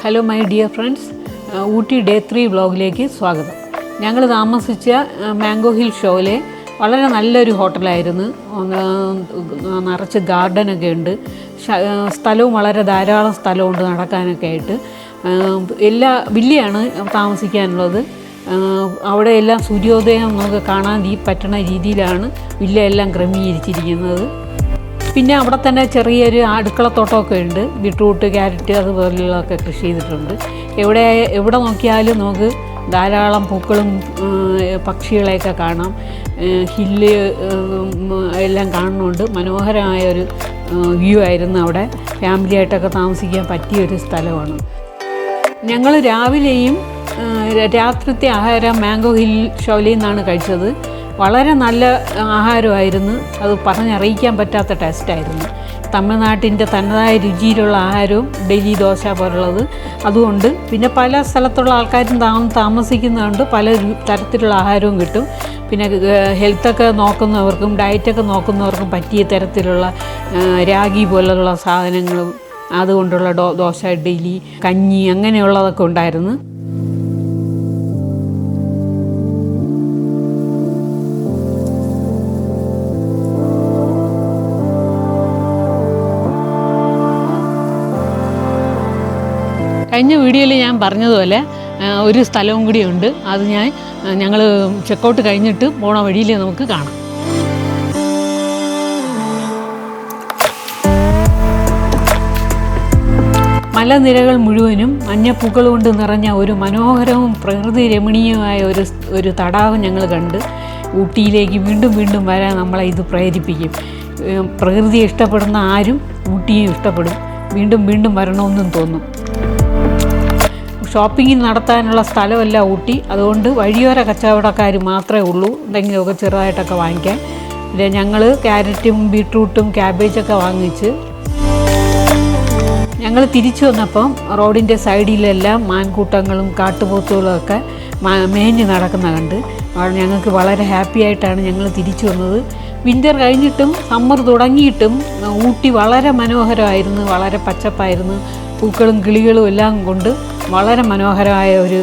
Hello my dear friends, Ooty day 3 വ്ളോഗിലേക്ക് സ്വാഗതം. ഞങ്ങൾ താമസിച്ച മാംഗോ ഹിൽ ഷോയിലെ വളരെ നല്ലൊരു ഹോട്ടലായിരുന്നു. നിറച്ച് ഗാർഡനൊക്കെ ഉണ്ട്, സ്ഥലവും വളരെ ധാരാളം സ്ഥലമുണ്ട് നടക്കാനൊക്കെ ആയിട്ട്. വില്ലയാണ് താമസിക്കാനുള്ളത്. അവിടെ എല്ലാം സൂര്യോദയം നമുക്ക് കാണാൻ പറ്റുന്ന രീതിയിലാണ് വില്ല എല്ലാം ക്രമീകരിച്ചിരിക്കുന്നത്. പിന്നെ അവിടെ തന്നെ ചെറിയൊരു അടുക്കളത്തോട്ടമൊക്കെ ഉണ്ട്. ബീട്രൂട്ട്, ക്യാരറ്റ് അതുപോലെയുള്ളതൊക്കെ കൃഷി ചെയ്തിട്ടുണ്ട്. എവിടെ നോക്കിയാലും നമുക്ക് ധാരാളം പൂക്കളും പക്ഷികളെയൊക്കെ കാണാം. ഹില്ല് എല്ലാം കാണുന്നുണ്ട്. മനോഹരമായൊരു വ്യൂ ആയിരുന്നു. അവിടെ ഫാമിലിയായിട്ടൊക്കെ താമസിക്കാൻ പറ്റിയൊരു സ്ഥലമാണ്. ഞങ്ങൾ രാവിലെയും രാത്രിത്തെ ആഹാരം മാംഗോ ഹിൽ ഷോയിൽ നിന്നാണ് കഴിച്ചത്. വളരെ നല്ല ആഹാരമായിരുന്നു. അത് പറഞ്ഞറിയിക്കാൻ പറ്റാത്ത ടേസ്റ്റായിരുന്നു. തമിഴ്നാട്ടിൻ്റെ തനതായ രുചിയിലുള്ള ആഹാരവും ഡെയിലി ദോശ പോലുള്ളത്. അതുകൊണ്ട് പിന്നെ പല സ്ഥലത്തുള്ള ആൾക്കാരും താമസിക്കുന്നതുകൊണ്ട് പല തരത്തിലുള്ള ആഹാരവും കിട്ടും. പിന്നെ ഹെൽത്തൊക്കെ നോക്കുന്നവർക്കും ഡയറ്റൊക്കെ നോക്കുന്നവർക്കും പറ്റിയ തരത്തിലുള്ള രാഗി പോലുള്ള സാധനങ്ങളും അതുകൊണ്ടുള്ള ദോശ, ഇഡ്ഡലി, കഞ്ഞി അങ്ങനെയുള്ളതൊക്കെ ഉണ്ടായിരുന്നു. കഴിഞ്ഞ വീഡിയോയിൽ ഞാൻ പറഞ്ഞതുപോലെ ഒരു സ്ഥലവും കൂടിയുണ്ട്. അത് ഞങ്ങൾ ചെക്കൗട്ട് കഴിഞ്ഞിട്ട് പോണ വഴിയിൽ നമുക്ക് കാണാം. മലനിരകൾ മുഴുവനും മഞ്ഞപ്പൂക്കൾ കൊണ്ട് നിറഞ്ഞ ഒരു മനോഹരവും പ്രകൃതി രമണീയമായ ഒരു തടാകം ഞങ്ങൾ കണ്ട്. ഊട്ടിയിലേക്ക് വീണ്ടും വീണ്ടും വരാൻ നമ്മളെ ഇത് പ്രേരിപ്പിക്കും. പ്രകൃതിയെ ഇഷ്ടപ്പെടുന്ന ആരും ഊട്ടിയും ഇഷ്ടപ്പെടും. വീണ്ടും വീണ്ടും വരണമെന്നും തോന്നും. ഷോപ്പിംഗ് നടത്താനുള്ള സ്ഥലമല്ല ഊട്ടി. അതുകൊണ്ട് വഴിയോര കച്ചവടക്കാർ മാത്രമേ ഉള്ളൂ എന്തെങ്കിലുമൊക്കെ ചെറുതായിട്ടൊക്കെ വാങ്ങിക്കാൻ. പിന്നെ ഞങ്ങൾ ക്യാരറ്റും ബീട്രൂട്ടും ക്യാബേജൊക്കെ വാങ്ങിച്ച് ഞങ്ങൾ തിരിച്ചു വന്നപ്പം റോഡിൻ്റെ സൈഡിലെല്ലാം മാൻകൂട്ടങ്ങളും കാട്ടുപോത്തുകളും ഒക്കെ മേഞ്ഞ് നടക്കുന്ന കണ്ട് ഞങ്ങൾക്ക് വളരെ ഹാപ്പി ആയിട്ടാണ് ഞങ്ങൾ തിരിച്ചു വന്നത്. വിൻ്റർ കഴിഞ്ഞിട്ടും സമ്മർ തുടങ്ങിയിട്ടും ഊട്ടി വളരെ മനോഹരമായിരുന്നു. വളരെ പച്ചപ്പായിരുന്നു. പൂക്കളും കിളികളും എല്ലാം കൊണ്ട് വളരെ മനോഹരമായ ഒരു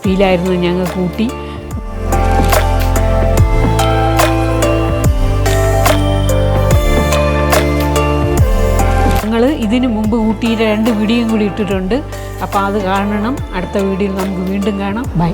ഫീലായിരുന്നു ഞങ്ങൾക്ക് ഊട്ടി. ഞങ്ങൾ ഇതിനു മുമ്പ് ഊട്ടിയിലെ 2 വീഡിയോയും കൂടി ഇട്ടിട്ടുണ്ട്. അപ്പോൾ അത് കാണണം. അടുത്ത വീഡിയോയിൽ നമുക്ക് വീണ്ടും കാണാം. ബൈ.